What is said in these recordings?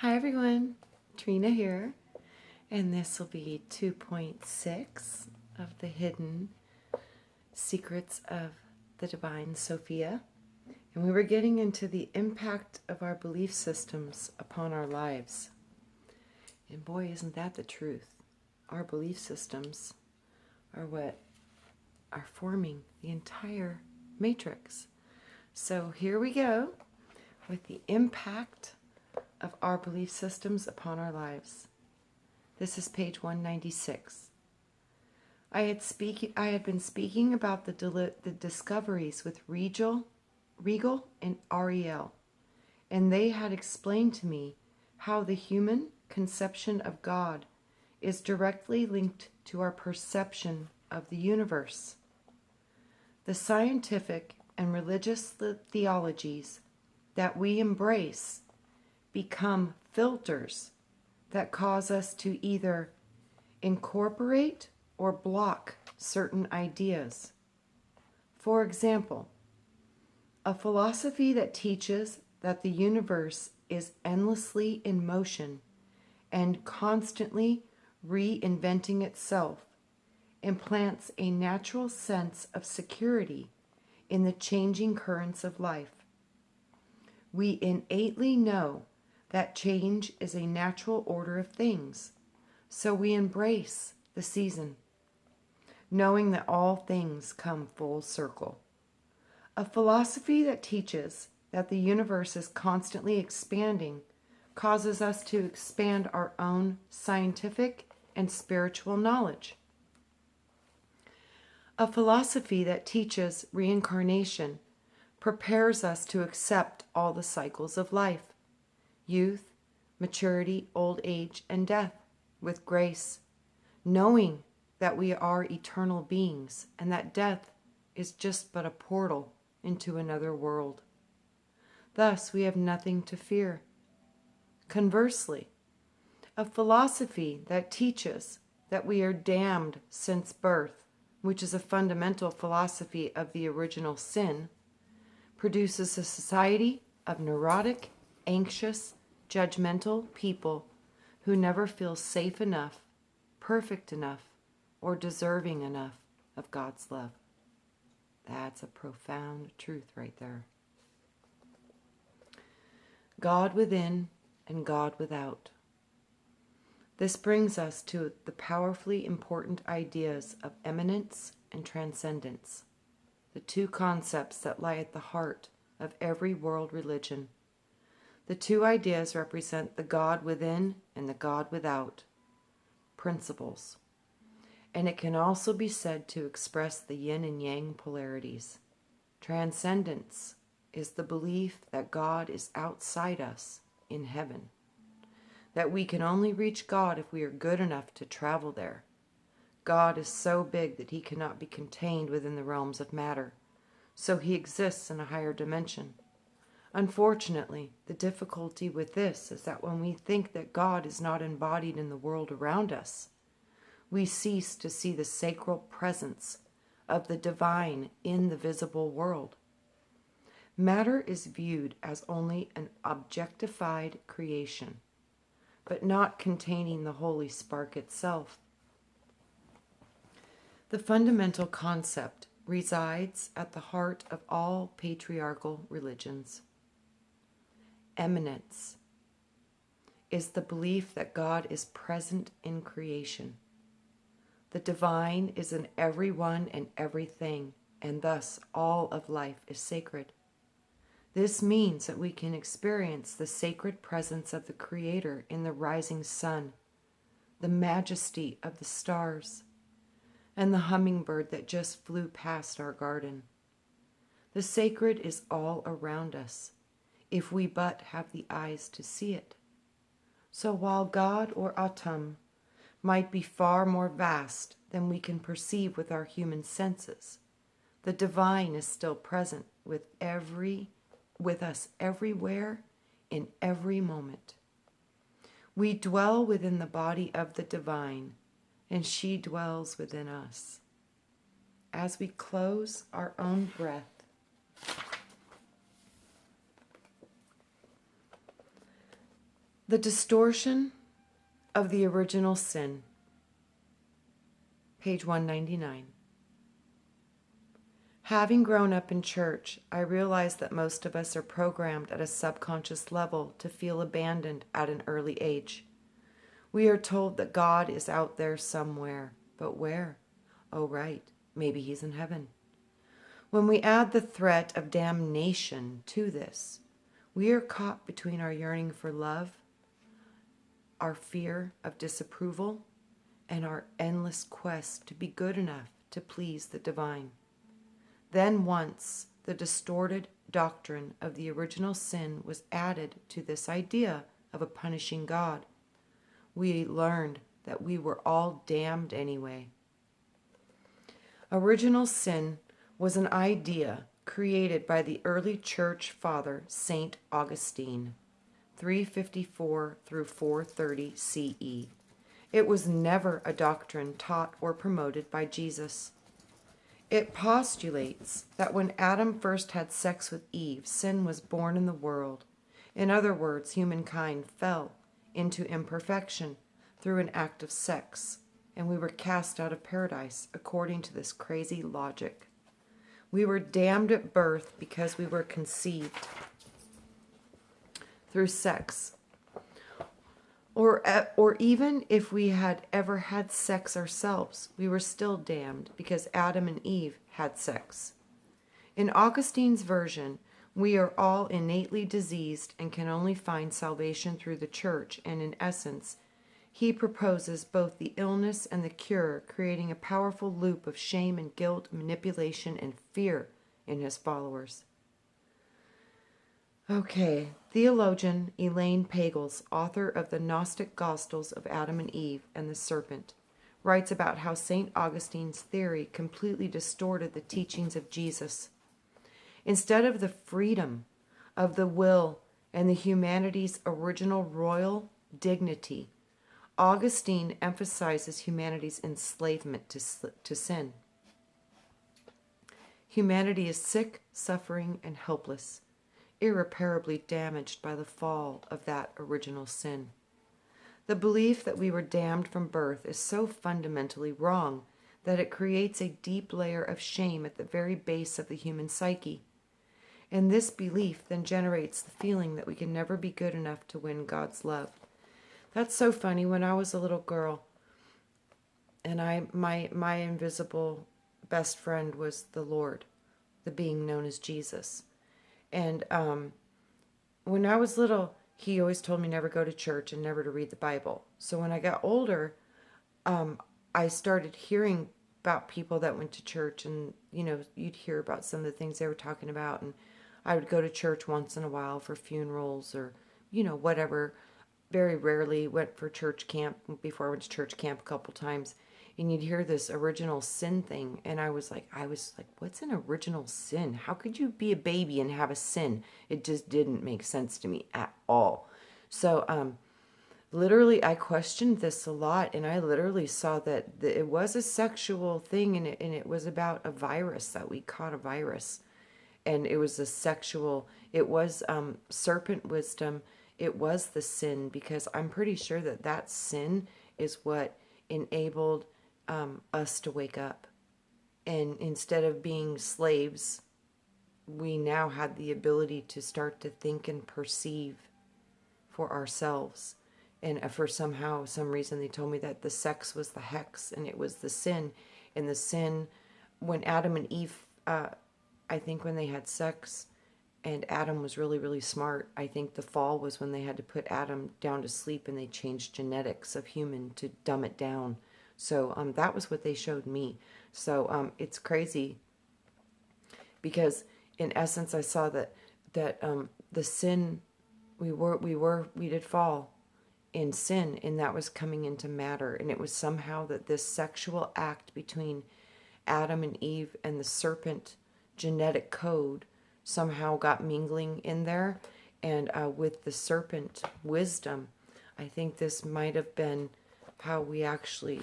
Hi everyone, Trina here, and this will be 2.6 of the Hidden Secrets of the Divine Sophia. And we were getting into the impact of our belief systems upon our lives. And boy, isn't that the truth. Our belief systems are what are forming the entire matrix. So here we go with the impact of our belief systems upon our lives. This is page 196. I had been speaking about the discoveries with Regal and Ariel, and they had explained to me how the human conception of God is directly linked to our perception of the universe. The scientific and religious theologies that we embrace become filters that cause us to either incorporate or block certain ideas. For example, a philosophy that teaches that the universe is endlessly in motion and constantly reinventing itself implants a natural sense of security in the changing currents of life. We innately know that change is a natural order of things, so we embrace the season, knowing that all things come full circle. A philosophy that teaches that the universe is constantly expanding causes us to expand our own scientific and spiritual knowledge. A philosophy that teaches reincarnation prepares us to accept all the cycles of life: youth, maturity, old age, and death, with grace, knowing that we are eternal beings and that death is just but a portal into another world. Thus, we have nothing to fear. Conversely, a philosophy that teaches that we are damned since birth, which is a fundamental philosophy of the original sin, produces a society of neurotic, anxious, judgmental people who never feel safe enough, perfect enough, or deserving enough of God's love. That's a profound truth right there. God within and God without. This brings us to the powerfully important ideas of eminence and transcendence, the two concepts that lie at the heart of every world religion. The two ideas represent the God within and the God without principles, and it can also be said to express the yin and yang polarities. Transcendence is the belief that God is outside us in heaven, that we can only reach God if we are good enough to travel there. God is so big that he cannot be contained within the realms of matter, so he exists in a higher dimension. Unfortunately, the difficulty with this is that when we think that God is not embodied in the world around us, we cease to see the sacral presence of the divine in the visible world. Matter is viewed as only an objectified creation, but not containing the holy spark itself. The fundamental concept resides at the heart of all patriarchal religions. Eminence is the belief that God is present in creation. The divine is in everyone and everything, and thus all of life is sacred. This means that we can experience the sacred presence of the Creator in the rising sun, the majesty of the stars, and the hummingbird that just flew past our garden. The sacred is all around us, if we but have the eyes to see it. So while God or Atum might be far more vast than we can perceive with our human senses, the divine is still present with us everywhere, in every moment. We dwell within the body of the divine, and she dwells within us. As we close our own breath, The distortion of the original sin. Page 199. Having grown up in church, I realize that most of us are programmed at a subconscious level to feel abandoned at an early age. We are told that God is out there somewhere, but where? Oh, right, maybe he's in heaven. When we add the threat of damnation to this, we are caught between our yearning for love, our fear of disapproval, and our endless quest to be good enough to please the divine. Then once the distorted doctrine of the original sin was added to this idea of a punishing God, we learned that we were all damned anyway. Original sin was an idea created by the early church father Saint Augustine, 354 through 430 CE. It was never a doctrine taught or promoted by Jesus. It postulates that when Adam first had sex with Eve, sin was born in the world. In other words, humankind fell into imperfection through an act of sex, and we were cast out of paradise according to this crazy logic. We were damned at birth because we were conceived through sex. Or even if we had ever had sex ourselves, we were still damned because Adam and Eve had sex. In Augustine's version, we are all innately diseased and can only find salvation through the church, and in essence, he proposes both the illness and the cure, creating a powerful loop of shame and guilt, manipulation and fear in his followers. Okay, theologian Elaine Pagels, author of the Gnostic Gospels of Adam and Eve and the Serpent, writes about how St. Augustine's theory completely distorted the teachings of Jesus. Instead of the freedom of the will and the humanity's original royal dignity, Augustine emphasizes humanity's enslavement to sin. Humanity is sick, suffering, and helpless, irreparably damaged by the fall of that original sin. The belief that we were damned from birth is so fundamentally wrong that it creates a deep layer of shame at the very base of the human psyche. And this belief then generates the feeling that we can never be good enough to win God's love. That's so funny. When I was a little girl, and my invisible best friend was the Lord, the being known as Jesus. And when I was little, he always told me never go to church and never to read the Bible. So when I got older, I started hearing about people that went to church, and you'd hear about some of the things they were talking about, and I would go to church once in a while for funerals or whatever. Very rarely went for church camp. Before I went to church camp a couple times, and you'd hear this original sin thing, and I was like, what's an original sin? How could you be a baby and have a sin? It just didn't make sense to me at all. So literally I questioned this a lot, and I literally saw that it was a sexual thing, and it was about a virus, that we caught a virus, and it was it was serpent wisdom. It was the sin, because I'm pretty sure that sin is what enabled us to wake up. And instead of being slaves, we now had the ability to start to think and perceive for ourselves. And for some reason, they told me that the sex was the hex, and it was the sin. And the sin, when Adam and Eve, I think when they had sex, and Adam was really, really smart, I think the fall was when they had to put Adam down to sleep, and they changed genetics of human to dumb it down. So that was what they showed me. So it's crazy, because in essence I saw that the sin, we did fall in sin, and that was coming into matter, and it was somehow that this sexual act between Adam and Eve and the serpent genetic code somehow got mingling in there, and with the serpent wisdom, I think this might have been how we actually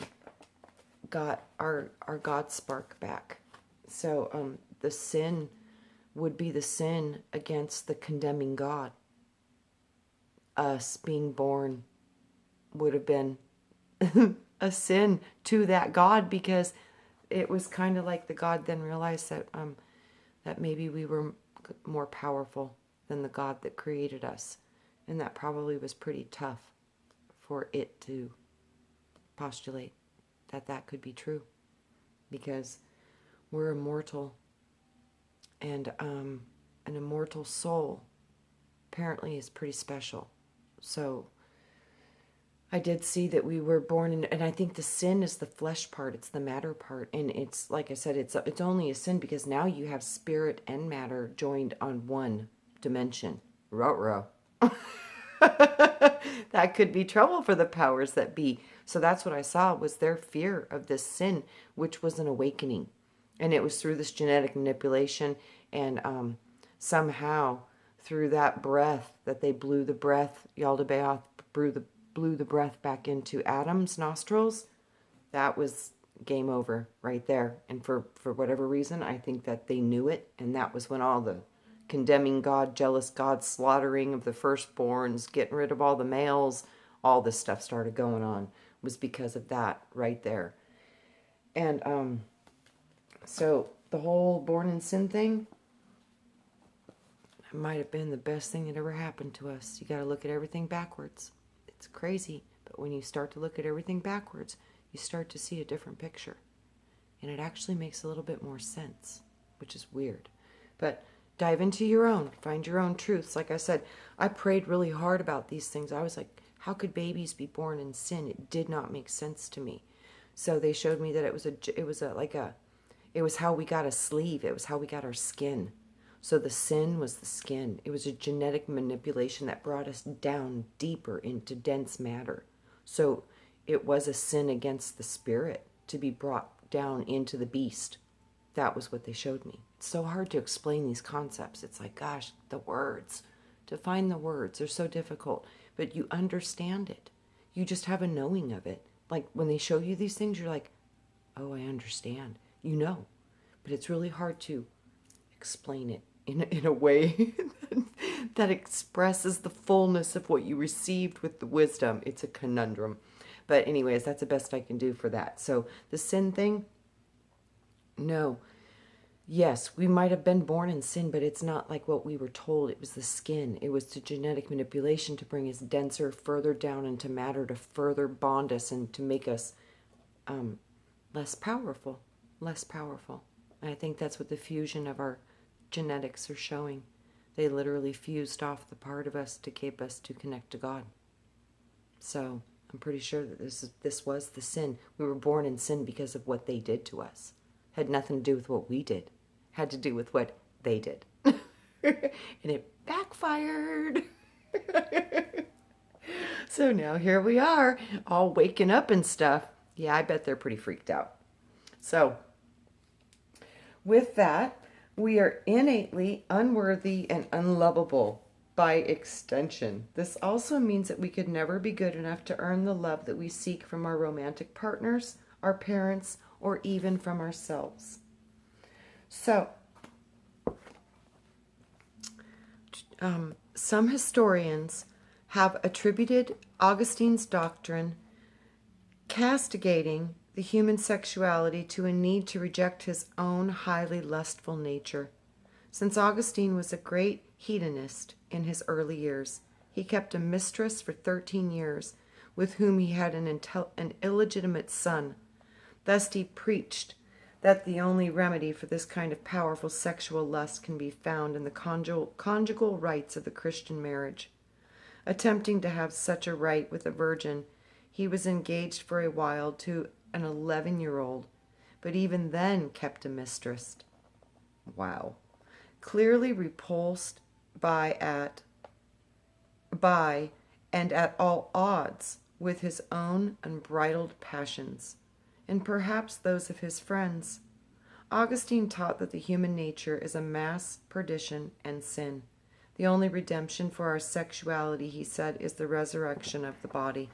got our God spark back. So the sin would be the sin against the condemning God. us being born would have been a sin to that God, because it was kind of like the God then realized that maybe we were more powerful than the God that created us. And that probably was pretty tough for it to postulate that that could be true, because we're immortal, and an immortal soul apparently is pretty special. So I did see that we were born in, and I think the sin is the flesh part, it's the matter part, and it's like I said, it's only a sin because now you have spirit and matter joined on one dimension. Ruh-roh. That could be trouble for the powers that be. So that's what I saw, was their fear of this sin, which was an awakening. And it was through this genetic manipulation, and somehow through that breath that they blew the breath, Yaldabaoth blew the breath back into Adam's nostrils. That was game over right there. And for whatever reason, I think that they knew it, and that was when all the condemning God, jealous God, slaughtering of the firstborns, getting rid of all the males, all this stuff started going on, was because of that right there. And so the whole born in sin thing, it might have been the best thing that ever happened to us. You got to look at everything backwards. It's crazy, but when you start to look at everything backwards, you start to see a different picture. And it actually makes a little bit more sense, which is weird. But dive into your own, find your own truths. Like I said, I prayed really hard about these things. I was like, how could babies be born in sin? It did not make sense to me. So they showed me that it was how we got a sleeve. It was how we got our skin. So the sin was the skin. It was a genetic manipulation that brought us down deeper into dense matter. So it was a sin against the spirit to be brought down into the beast. That was what they showed me. It's so hard to explain these concepts. It's like, gosh, the words. To find the words are so difficult. But you understand it. You just have a knowing of it. Like when they show you these things, you're like, oh, I understand. You know. But it's really hard to explain it in a way that expresses the fullness of what you received with the wisdom. It's a conundrum. But anyways, that's the best I can do for that. So the sin thing, no. Yes, we might have been born in sin, but it's not like what we were told. It was the skin. It was the genetic manipulation to bring us denser, further down into matter, to further bond us and to make us less powerful. Less powerful. And I think that's what the fusion of our genetics are showing. They literally fused off the part of us to keep us to connect to God. So I'm pretty sure that this was the sin. We were born in sin because of what they did to us. Had nothing to do with what we did. Had to do with what they did. And it backfired. So now here we are, all waking up and stuff. Yeah, I bet they're pretty freaked out. So with that, we are innately unworthy and unlovable by extension. This also means that we could never be good enough to earn the love that we seek from our romantic partners, our parents, or even from ourselves. So, some historians have attributed Augustine's doctrine castigating the human sexuality to a need to reject his own highly lustful nature. Since Augustine was a great hedonist in his early years, he kept a mistress for 13 years, with whom he had an illegitimate son. Thus he preached that the only remedy for this kind of powerful sexual lust can be found in the conjugal rites of the Christian marriage. Attempting to have such a rite with a virgin, he was engaged for a while to an 11-year-old, but even then kept a mistress. Wow. Clearly repulsed by and at all odds with his own unbridled passions, and perhaps those of his friends. Augustine taught that the human nature is a mass perdition and sin. The only redemption for our sexuality, he said, is the resurrection of the body.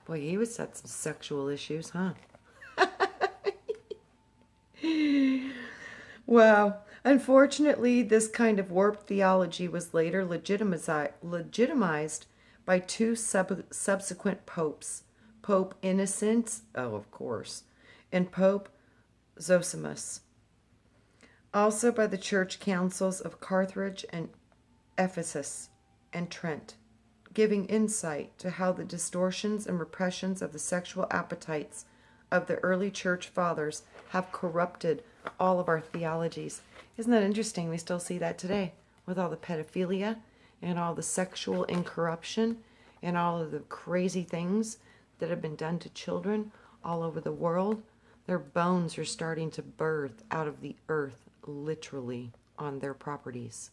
Boy, he was had some sexual issues, huh? Wow. Unfortunately, this kind of warped theology was later legitimized by two subsequent popes, Pope Innocent, oh, of course, and Pope Zosimus. Also by the church councils of Carthage and Ephesus and Trent, giving insight to how the distortions and repressions of the sexual appetites of the early church fathers have corrupted all of our theologies. Isn't that interesting? We still see that today with all the pedophilia and all the sexual incorruption and all of the crazy things that have been done to children all over the world. Their bones are starting to birth out of the earth, literally, on their properties.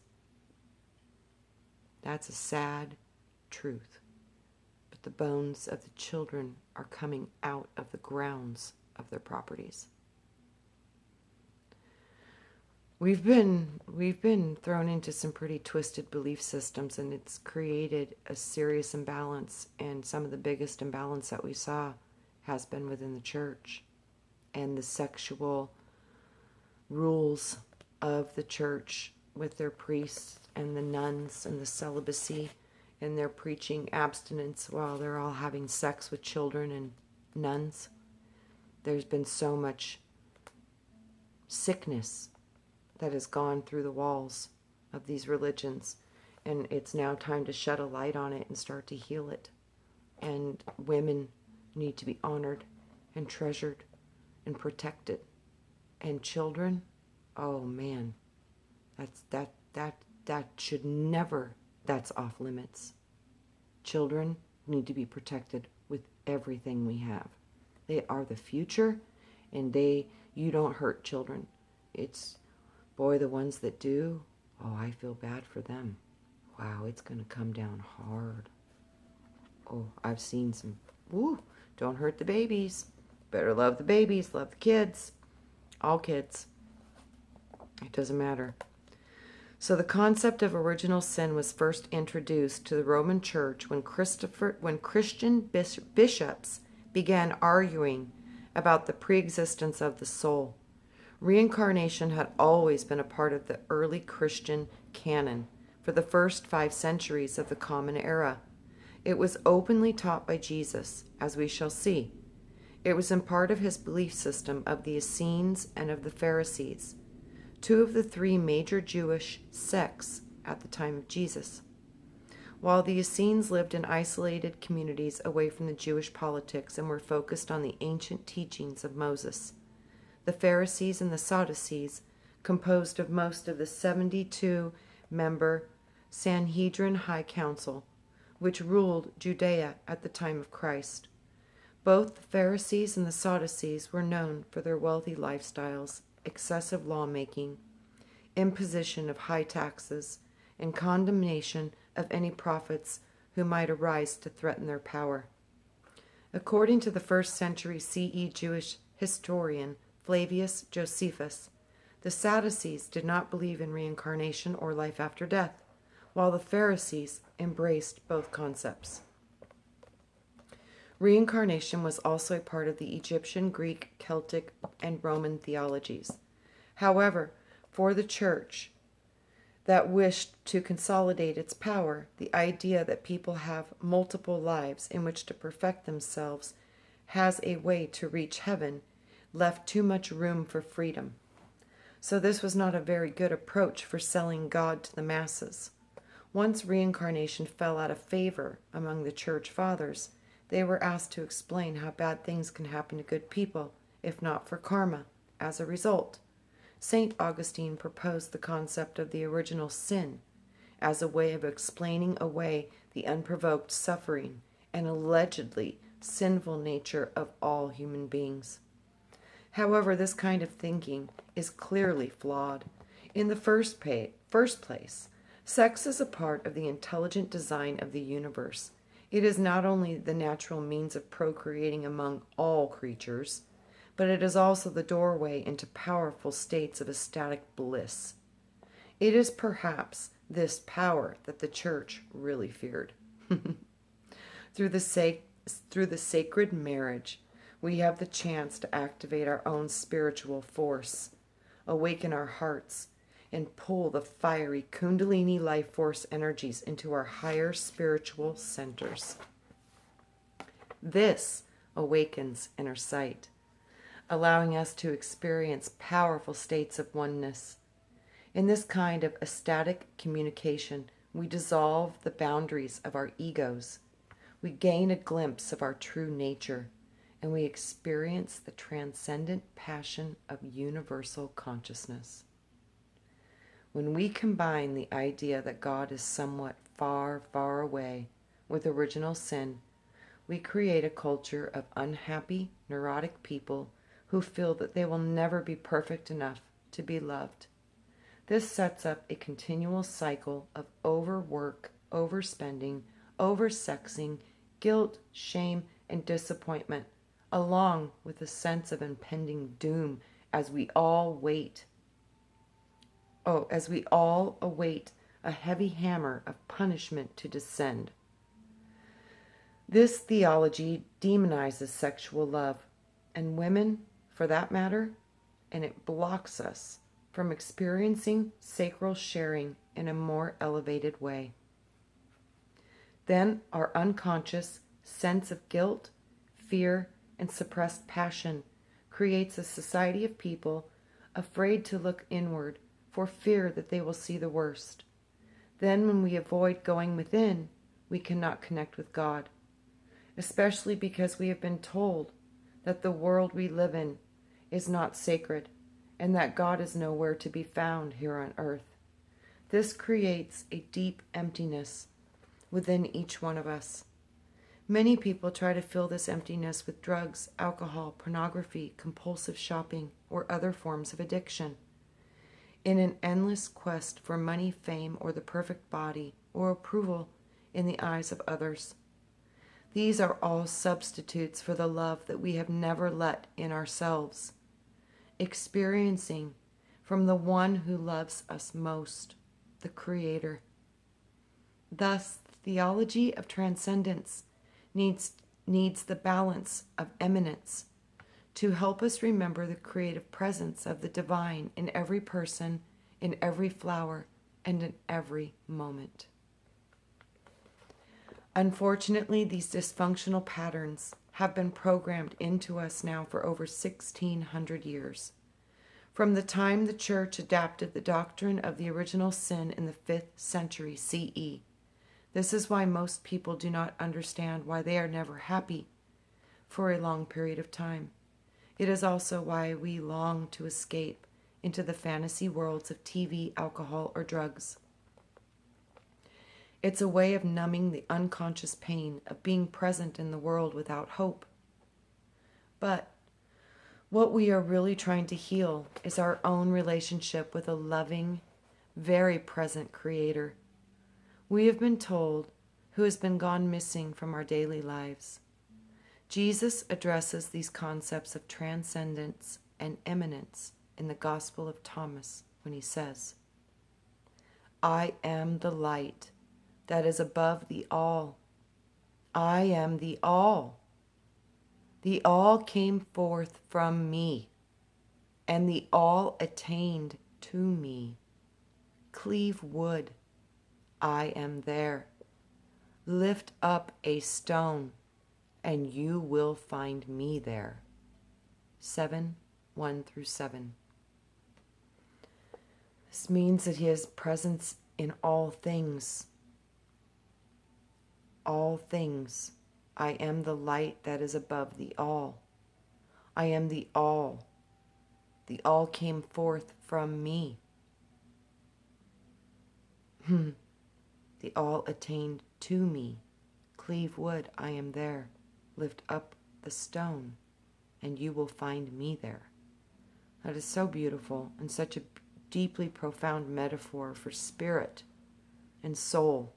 That's a sad truth. But the bones of the children are coming out of the grounds of their properties. We've been thrown into some pretty twisted belief systems, and it's created a serious imbalance, and some of the biggest imbalance that we saw has been within the church and the sexual rules of the church with their priests and the nuns and the celibacy, and they're preaching abstinence while they're all having sex with children and nuns. There's been so much sickness that has gone through the walls of these religions, and it's now time to shed a light on it and start to heal it. And women need to be honored and treasured and protected. And children, oh man, that should never, that's off limits. Children need to be protected with everything we have. They are the future, and you don't hurt children. It's, boy, the ones that do, oh, I feel bad for them. Wow, it's going to come down hard. Oh, I've seen some, woo, don't hurt the babies. Better love the babies, love the kids. All kids. It doesn't matter. So the concept of original sin was first introduced to the Roman Church when Christian bishops began arguing about the preexistence of the soul. Reincarnation had always been a part of the early Christian canon for the first 5 centuries of the Common Era. It was openly taught by Jesus, as we shall see. It was in part of his belief system of the Essenes and of the Pharisees, 2 of the 3 major Jewish sects at the time of Jesus. While the Essenes lived in isolated communities away from the Jewish politics and were focused on the ancient teachings of Moses, the Pharisees and the Sadducees, composed of most of the 72-member Sanhedrin High Council, which ruled Judea at the time of Christ. Both the Pharisees and the Sadducees were known for their wealthy lifestyles, excessive lawmaking, imposition of high taxes, and condemnation of any prophets who might arise to threaten their power. According to the 1st century CE Jewish historian Flavius Josephus, the Sadducees did not believe in reincarnation or life after death, while the Pharisees embraced both concepts. Reincarnation was also a part of the Egyptian, Greek, Celtic, and Roman theologies. However, for the church that wished to consolidate its power, the idea that people have multiple lives in which to perfect themselves has a way to reach heaven left too much room for freedom. So this was not a very good approach for selling God to the masses. Once reincarnation fell out of favor among the church fathers, they were asked to explain how bad things can happen to good people, if not for karma. As a result, St. Augustine proposed the concept of the original sin as a way of explaining away the unprovoked suffering and allegedly sinful nature of all human beings. However, this kind of thinking is clearly flawed. In the first place, sex is a part of the intelligent design of the universe. It is not only the natural means of procreating among all creatures, but it is also the doorway into powerful states of ecstatic bliss. It is perhaps this power that the church really feared. Through the sacred marriage, we have the chance to activate our own spiritual force, awaken our hearts, and pull the fiery Kundalini life force energies into our higher spiritual centers. This awakens inner sight, allowing us to experience powerful states of oneness. In this kind of ecstatic communication, we dissolve the boundaries of our egos. We gain a glimpse of our true nature, and we experience the transcendent passion of universal consciousness. When we combine the idea that God is somewhat far, far away with original sin, we create a culture of unhappy, neurotic people who feel that they will never be perfect enough to be loved. This sets up a continual cycle of overwork, overspending, oversexing, guilt, shame, and disappointment, along with a sense of impending doom as we all await a heavy hammer of punishment to descend. This theology demonizes sexual love, and women, for that matter, and it blocks us from experiencing sacral sharing in a more elevated way. Then our unconscious sense of guilt, fear, and suppressed passion creates a society of people afraid to look inward for fear that they will see the worst. Then when we avoid going within, we cannot connect with God, especially because we have been told that the world we live in is not sacred and that God is nowhere to be found here on earth. This creates a deep emptiness within each one of us. Many people try to fill this emptiness with drugs, alcohol, pornography, compulsive shopping, or other forms of addiction. In an endless quest for money, fame, or the perfect body, or approval in the eyes of others. These are all substitutes for the love that we have never let in ourselves, experiencing from the one who loves us most, the Creator. Thus, the theology of transcendence needs the balance of eminence to help us remember the creative presence of the divine in every person, in every flower, and in every moment. Unfortunately, these dysfunctional patterns have been programmed into us now for over 1,600 years. From the time the Church adapted the doctrine of the original sin in the 5th century CE. This is why most people do not understand why they are never happy for a long period of time. It is also why we long to escape into the fantasy worlds of TV, alcohol, or drugs. It's a way of numbing the unconscious pain of being present in the world without hope. But what we are really trying to heal is our own relationship with a loving, very present Creator. We have been told who has been gone missing from our daily lives. Jesus addresses these concepts of transcendence and eminence in the Gospel of Thomas when he says, I am the light that is above the all. I am the all. The all came forth from me, and the all attained to me. Cleave wood, I am there. Lift up a stone, and you will find me there. 7:1-7. This means that he has presence in all things. All things. I am the light that is above the all. I am the all. The all came forth from me. The all attained to me. Cleave wood, I am there. Lift up the stone, and you will find me there. That is so beautiful and such a deeply profound metaphor for spirit and soul.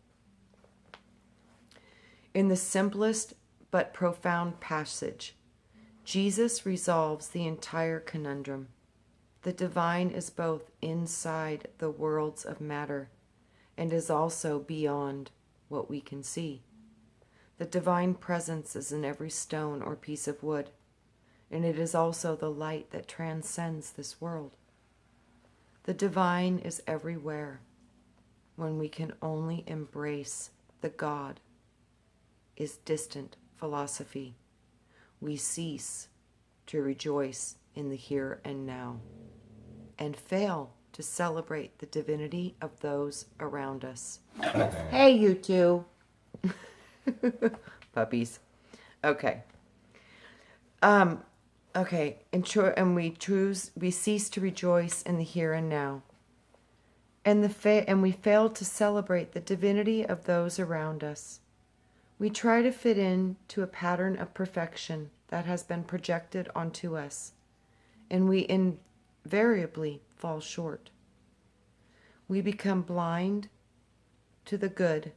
In the simplest but profound passage, Jesus resolves the entire conundrum. The divine is both inside the worlds of matter and is also beyond what we can see. The divine presence is in every stone or piece of wood, and it is also the light that transcends this world. The divine is everywhere. When we can only embrace the God is distant philosophy, we cease to rejoice in the here and now and fail to celebrate the divinity of those around us. Hey, you two. Puppies. Okay. Okay. And we cease to rejoice in the here and now. And we fail to celebrate the divinity of those around us. We try to fit in to a pattern of perfection that has been projected onto us, and we invariably fall short. We become blind to the good,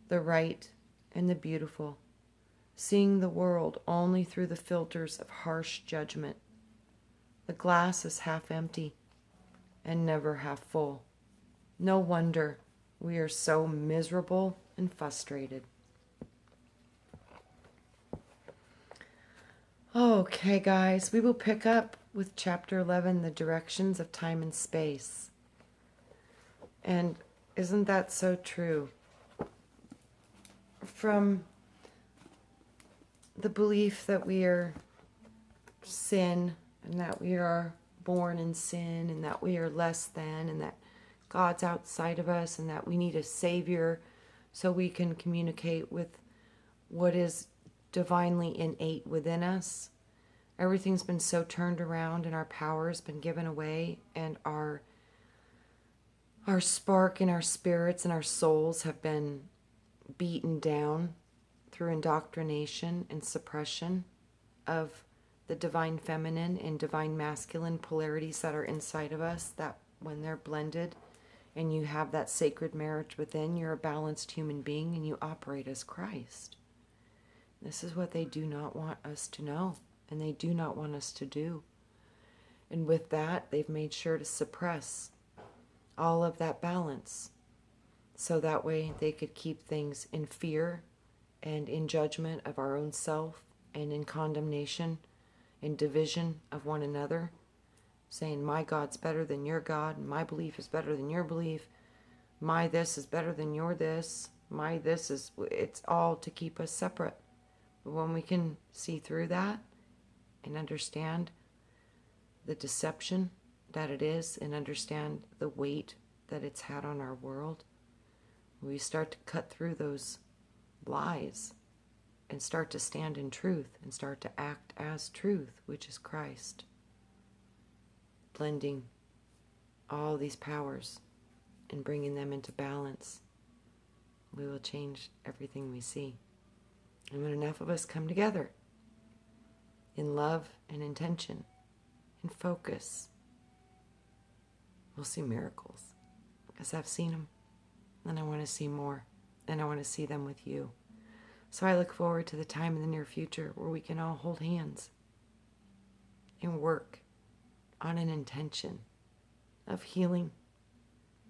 the right, and the beautiful, seeing the world only through the filters of harsh judgment. The glass is half empty and never half full. No wonder we are so miserable and frustrated. Okay, guys, we will pick up with chapter 11, the directions of time and space. And isn't that so true? From the belief that we are sin, and that we are born in sin, and that we are less than, and that God's outside of us, and that we need a Savior so we can communicate with what is divinely innate within us. Everything's been so turned around, and our power has been given away, and our spark and our spirits and our souls have been beaten down through indoctrination and suppression of the divine feminine and divine masculine polarities that are inside of us, that when they're blended and you have that sacred marriage within, you're a balanced human being and you operate as Christ. This is what they do not want us to know, and they do not want us to do. And with that, they've made sure to suppress all of that balance, so that way they could keep things in fear and in judgment of our own self, and in condemnation and division of one another, saying my God's better than your God, and my belief is better than your belief, my this is better than your this, my this is, it's all to keep us separate. But when we can see through that and understand the deception that it is, and understand the weight that it's had on our world, we start to cut through those lies and start to stand in truth and start to act as truth, which is Christ, blending all these powers and bringing them into balance, we will change everything we see. And when enough of us come together in love and intention and focus, we'll see miracles, because I've seen them, and I want to see more, and I want to see them with you. So I look forward to the time in the near future where we can all hold hands and work on an intention of healing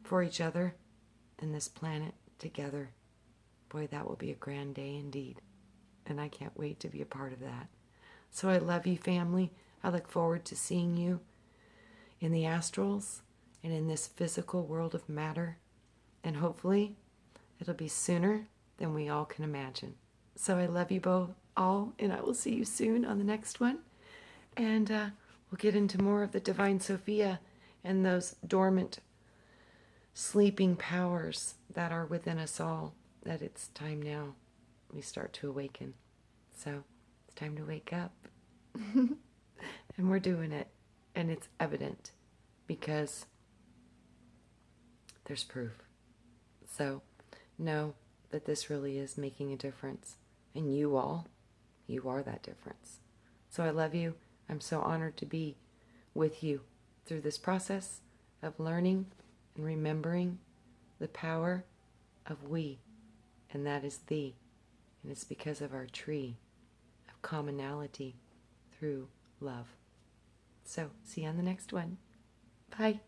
for each other and this planet together. Boy, that will be a grand day indeed, and I can't wait to be a part of that. So I love you, family. I look forward to seeing you in the astrals and in this physical world of matter, and hopefully it'll be sooner than we all can imagine. So I love you both all, and I will see you soon on the next one, and we'll get into more of the Divine Sophia and those dormant sleeping powers that are within us all, that it's time now we start to awaken. So it's time to wake up. And we're doing it, and it's evident because there's proof. So know that this really is making a difference, and you are that difference. So I love you. I'm so honored to be with you through this process of learning and remembering the power of we, and that is thee, and it's because of our tree of commonality through love. So see you on the next one. Bye.